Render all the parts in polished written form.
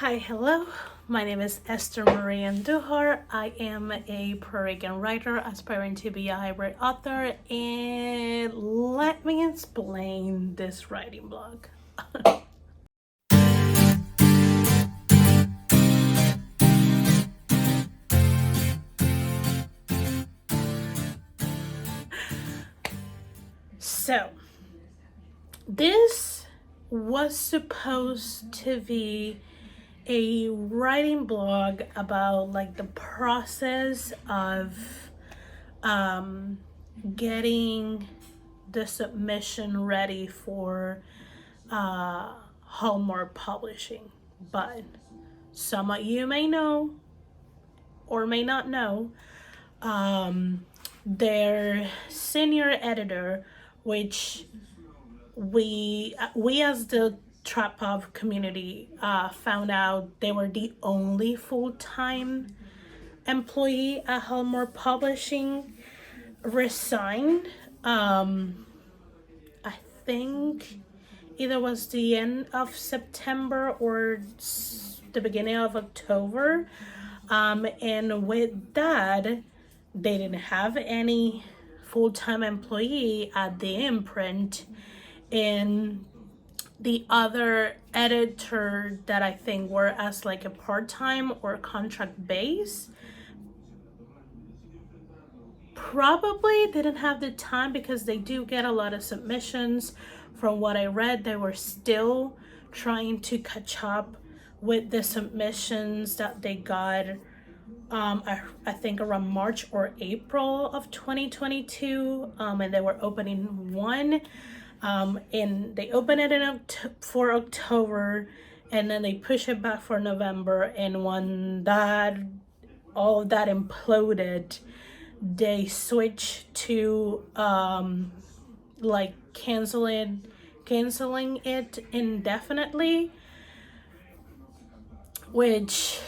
Hi, hello. My name is Esther Maria Andujar. I am a Puerto Rican writer aspiring to be a hybrid author, and let me explain this writing blog. So, this was supposed to be a writing blog about like the process of getting the submission ready for Hallmark Publishing. But some of you may know or may not know, their senior editor, which we as the trap pop community found out they were the only full-time employee at Hallmark Publishing, resigned. I think either was the end of September or the beginning of October. And with that, they didn't have any full-time employee at the imprint, and the other editor that I think were as like a part-time or contract base probably didn't have the time, because they do get a lot of submissions. From what I read, they were still trying to catch up with the submissions that they got I think around March or April of 2022, and they were opening one, and they opened it for October, and then they push it back for November, and when all of that imploded, they switched to like canceling it indefinitely, which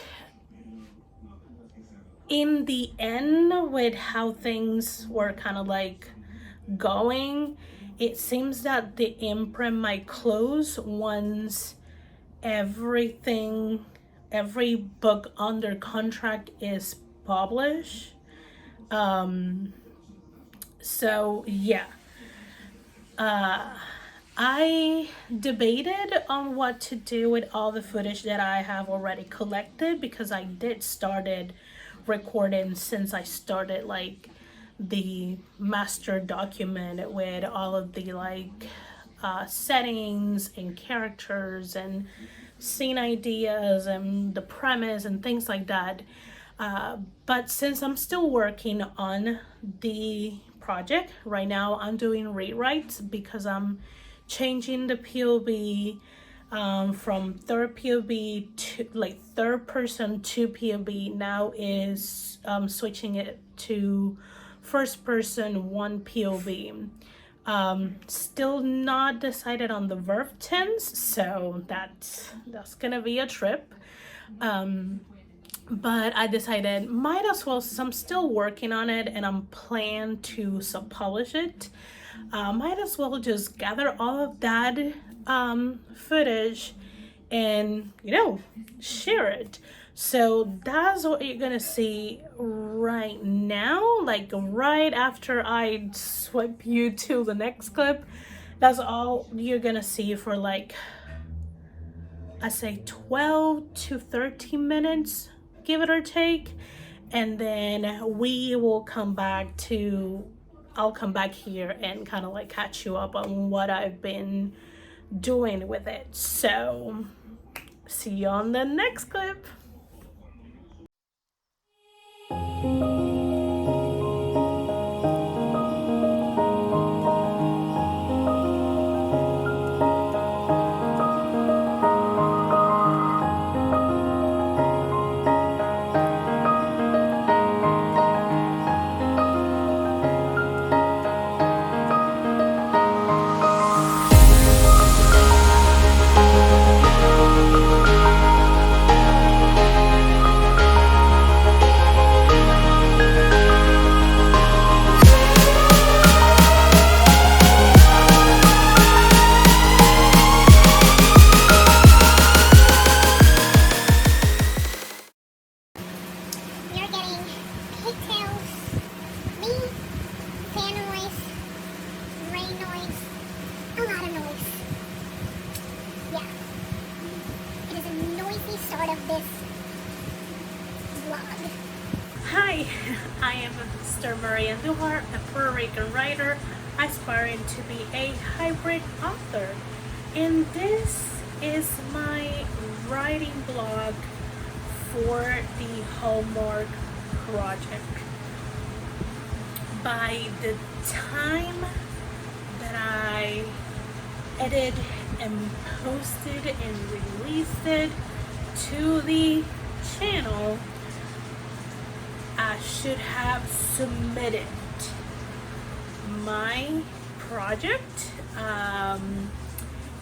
in the end, with how things were kind of like going, it seems that the imprint might close once every book under contract is published. So yeah, I debated on what to do with all the footage that I have already collected, because I did started recording since I started like the master document with all of the like settings and characters and scene ideas and the premise and things like that. But since I'm still working on the project right now, I'm doing rewrites because I'm changing the POV from third POV to like third person to POV. Now is switching it to first person one POV. Still not decided on the verb tense, so that's gonna be a trip. But I decided might as well, since I'm still working on it and I'm planning to sub-publish it, might as well just gather all of that footage and share it. So that's what you're gonna see right now, like right after I swipe you to the next clip. That's all you're gonna see for like, I say 12 to 13 minutes, give it or take, and then I'll come back here and kind of like catch you up on what I've been doing with it. So see you on the next clip. start of this vlog. Hi, I am Mr. Marina the Vampire, a Puerto Rican writer aspiring to be a hybrid author. And this is my writing blog for the Hallmark Project. By the time that I edited and posted and released it to the channel, I should have submitted my project,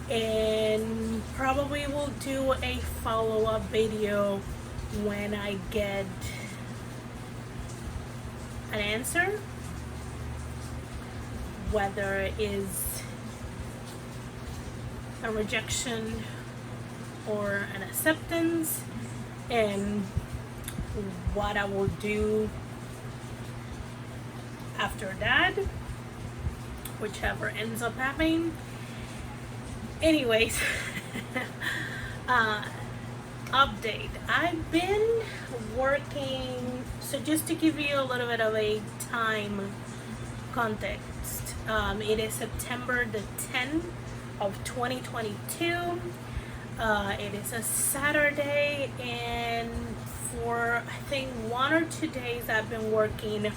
and probably will do a follow-up video when I get an answer, whether it is a rejection or an acceptance, and what I will do after that, whichever ends up happening. Anyways, update. I've been working, so just to give you a little bit of a time context, it is September the 10th of 2022. It is a Saturday, and for I think 1 or 2 days I've been working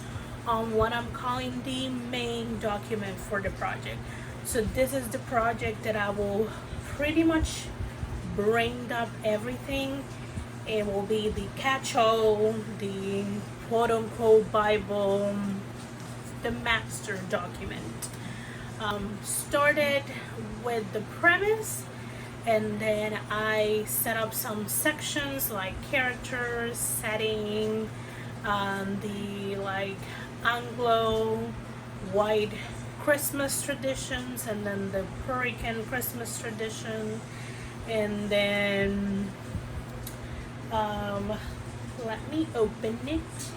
on what I'm calling the main document for the project. So this is the project that I will pretty much bring up everything. It will be the catch-all, the quote-unquote Bible, the master document. Started with the premise, and then I set up some sections like characters, setting, the like Anglo white Christmas traditions, and then the Puerto Rican Christmas tradition, and then let me open it.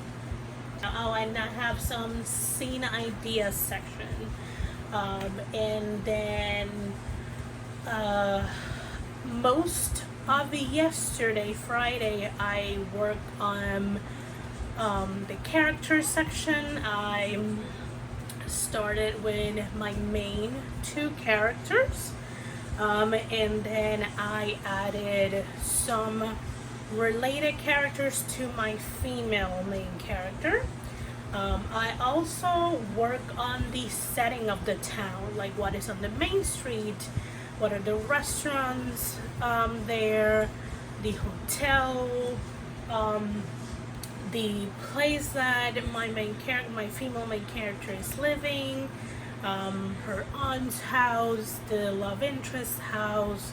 Oh, and I have some scene ideas section, and then most of yesterday, Friday, I worked on the character section. I started with my main 2 characters, and then I added some related characters to my female main character. I also work on the setting of the town, like what is on the main street, what are the restaurants there, the hotel, the place that my female main character is living, her aunt's house, the love interest house.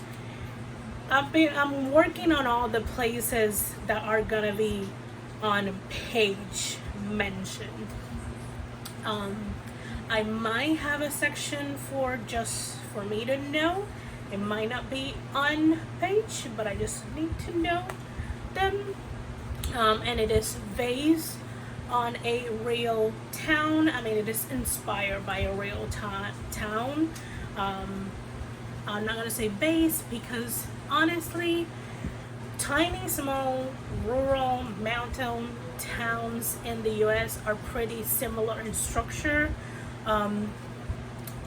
I'm working on all the places that are gonna be on page mentioned. I might have a section for just for me to know. It might not be on page, but I just need to know them. And it is based on a real town. I mean, it is inspired by a real town. I'm not gonna say based because honestly, tiny, small, rural, mountain towns in the US are pretty similar in structure.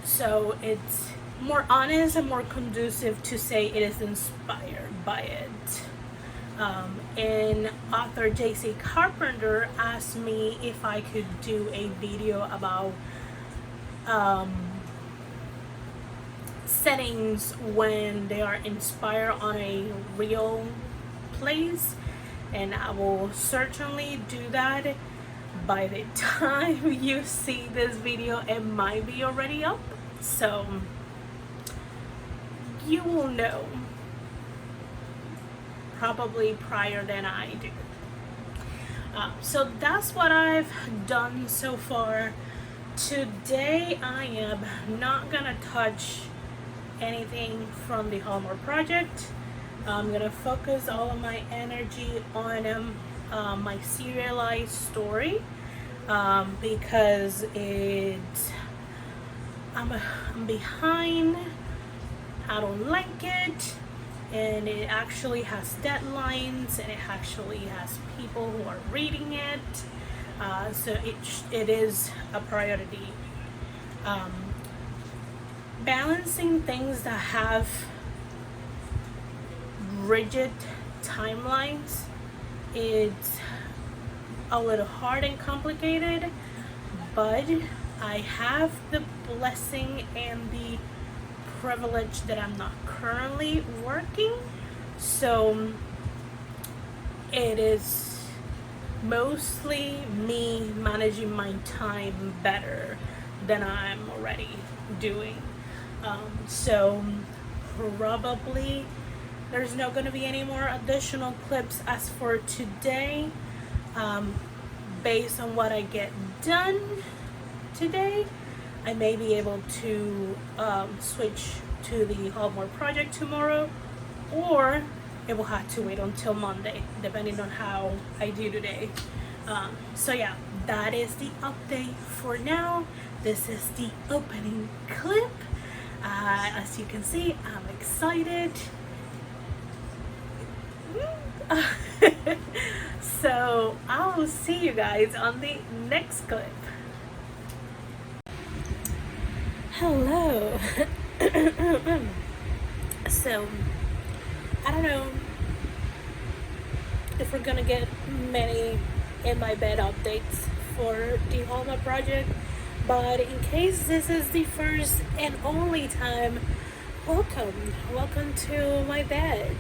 So it's more honest and more conducive to say it is inspired by it. And author J.C. Carpenter asked me if I could do a video about settings when they are inspired on a real place, and I will certainly do that. By the time you see this video, it might be already up, so you will know probably prior than I do. So that's what I've done so far. Today I am not gonna touch anything from the Hallmark Project. I'm gonna focus all of my energy on my serialized story, because I'm behind. I don't like it, and it actually has deadlines, and it actually has people who are reading it. So it is a priority. Balancing things that have rigid timelines, it's a little hard and complicated, but I have the blessing and the privilege that I'm not currently working, so it is mostly me managing my time better than I'm already doing. So probably there's not going to be any more additional clips as for today. Based on what I get done today, I may be able to switch to the Hallmark Project tomorrow, or it will have to wait until Monday, depending on how I do today. So yeah, that is the update for now. This is the opening clip. As you can see, I'm excited. So I'll see you guys on the next clip. Hello. So I don't know if we're gonna get many in my bed updates for the Hallmark Project, but in case this is the first and only time, welcome to my bed.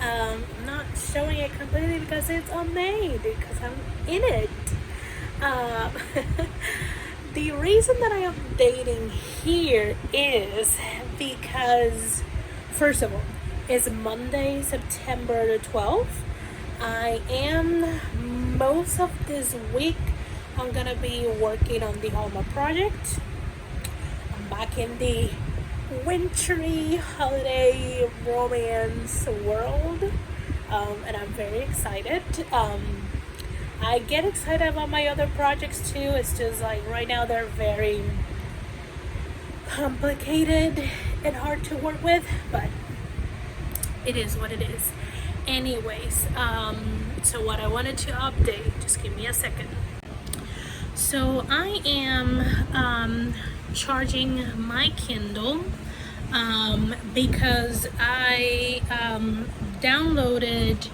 I'm not showing it completely because it's unmade, because I'm in it. The reason that I am updating here is because, first of all, it's Monday, September the 12th. I am, most of this week, I'm gonna be working on the Hallmark Project. I'm back in the wintry holiday romance world, and I'm very excited. I get excited about my other projects too. It's just like right now they're very complicated and hard to work with, but it is what it is. Anyways, so what I wanted to update, just give me a second. So I am charging my Kindle because I downloaded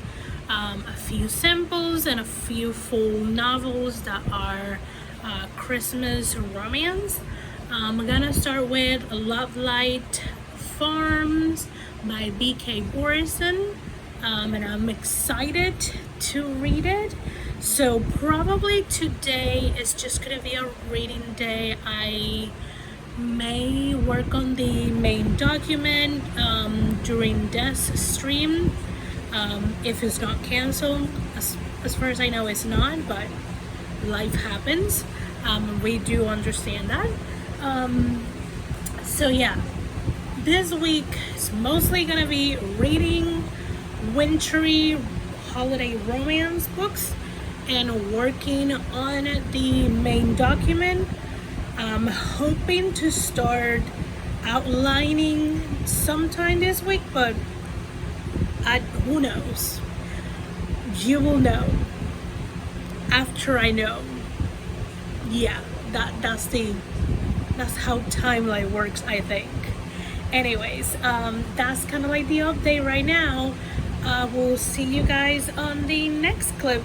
a few samples and a few full novels that are Christmas romance. I'm gonna start with Love Light Farms by B.K. Borison, and I'm excited to read it. So probably today is just gonna be a reading day. I may work on the main document during this stream, if it's not canceled. As far as I know, it's not, but life happens. We do understand that. So yeah, this week is mostly gonna be reading wintry holiday romance books and working on the main document. I'm hoping to start outlining sometime this week, but who knows? You will know after I know. Yeah, that's how timeline works, I think. Anyways, that's kind of like the update right now. We'll see you guys on the next clip.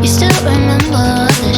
You still remember the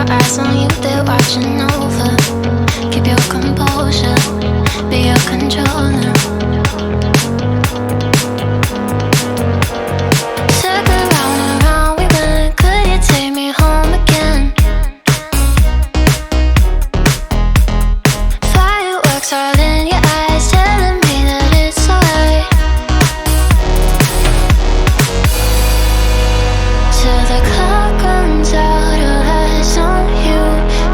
our eyes on you, they're watching over. Keep your composure, be your controller. Circle round and round we went. Could you take me home again? Fireworks all in your eyes, telling me that it's alright. Till the clock runs out, all eyes on you.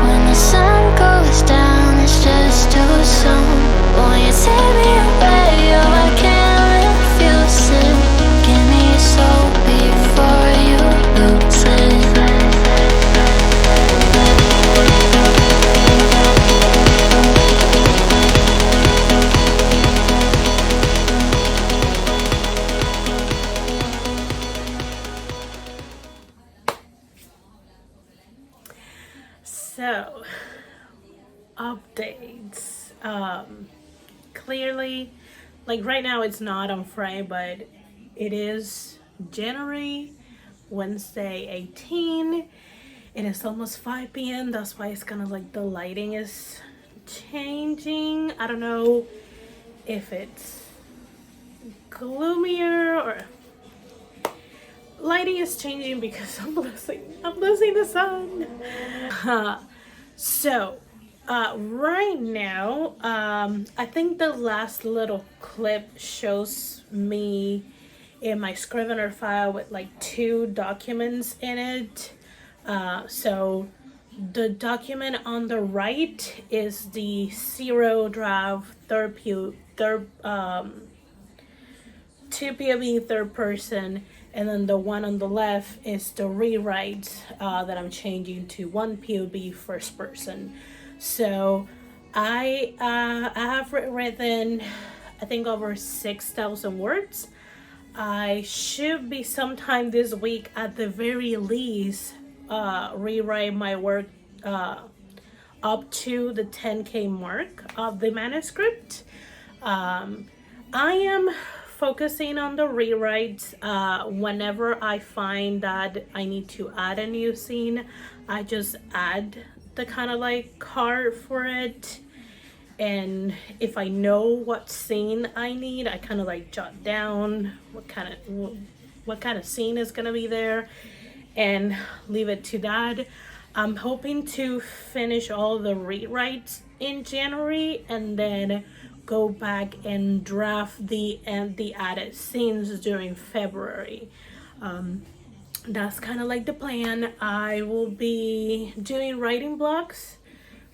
When the sun goes down, it's just too soon. Won't you take me away? Oh, I can't refuse it. Give me your soul before you lose it. So, updates. Clearly, like right now it's not on Friday, but it is January, Wednesday 18. It is almost 5 p.m. That's why it's kind of like the lighting is changing. I don't know if it's gloomier or lighting is changing because I'm losing the sun. So right now, I think the last little clip shows me in my Scrivener file with like 2 documents in it. So the document on the right is the 0 draft third 2 POV third person, and then the one on the left is the rewrite that I'm changing to 1 POV first person. So I have written, I think, over 6,000 words. I should be sometime this week at the very least rewrite my work up to the 10K mark of the manuscript. I am focusing on the rewrites. Whenever I find that I need to add a new scene, I just add the kind of like card for it. And if I know what scene I need, I kind of like jot down what kind of scene is gonna be there and leave it to that. I'm hoping to finish all the rewrites in January and then go back and draft the added scenes during February. That's kind of like the plan. I will be doing writing blocks,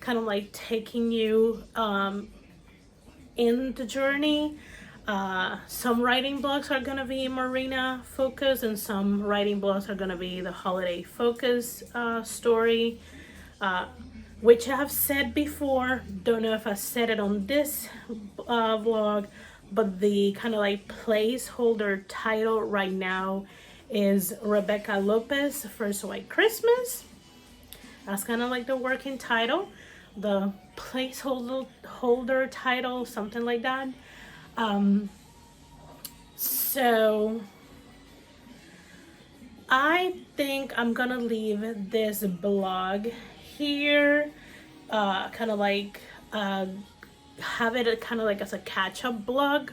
kind of like taking you in the journey. Some writing blocks are gonna be Marina focus, and some writing blocks are gonna be the holiday focus story, which I have said before. Don't know if I said it on this vlog, but the kind of like placeholder title right now is Rebecca López First White Christmas. That's kind of like the working title, the placeholder title, something like that. So I think I'm gonna leave this blog here, kind of like have it kind of like as a catch-up blog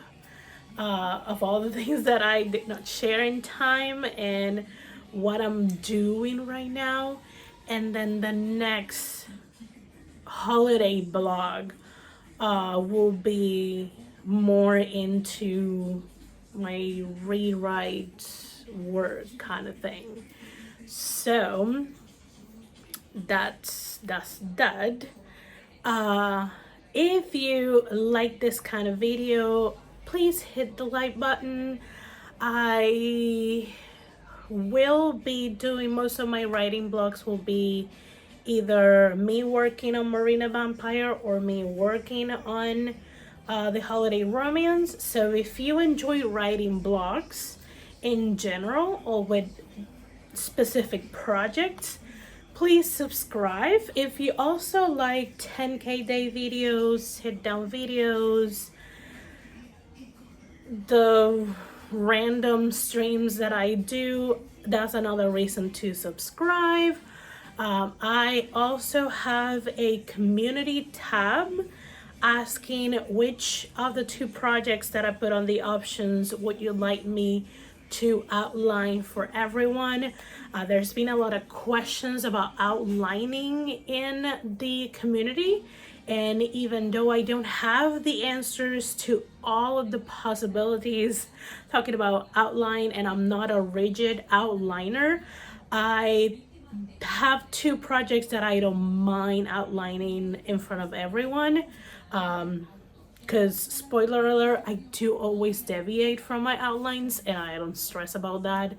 of all the things that I did not share in time and what I'm doing right now. And then the next holiday blog will be more into my rewrite work kind of thing. So that's that. If you like this kind of video, please hit the like button. I will be doing most of my writing blogs will be either me working on Marina Vampire or me working on the holiday romance. So if you enjoy writing blogs in general or with specific projects, please subscribe. If you also like 10K day videos, hit down videos, the random streams that I do, that's another reason to subscribe. I also have a community tab asking which of the 2 projects that I put on the options would you like me to outline for everyone. There's been a lot of questions about outlining in the community, and even though I don't have the answers to all of the possibilities talking about outline, and I'm not a rigid outliner, I have 2 projects that I don't mind outlining in front of everyone. Because spoiler alert, I do always deviate from my outlines and I don't stress about that.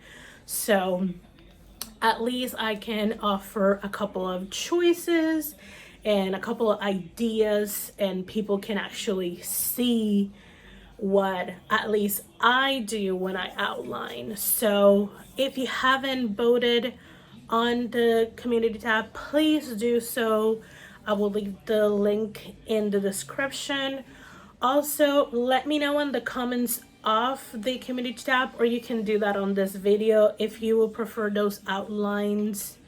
So at least I can offer a couple of choices and a couple of ideas, and people can actually see what at least I do when I outline. So if you haven't voted on the community tab, please do so. I will leave the link in the description. Also, let me know in the comments of the community tab, or you can do that on this video, if you would prefer those outlines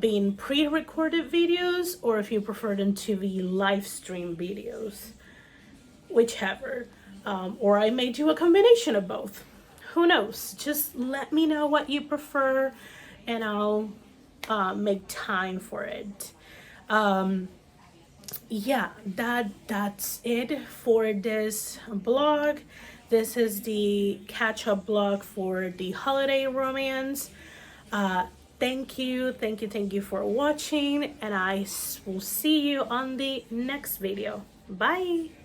being pre-recorded videos, or if you prefer them to be live stream videos, whichever. Or I may do a combination of both. Who knows? Just let me know what you prefer and I'll make time for it. Yeah, that's it for this blog. This is the catch-up blog for the holiday romance. Thank you for watching, and I will see you on the next video. Bye.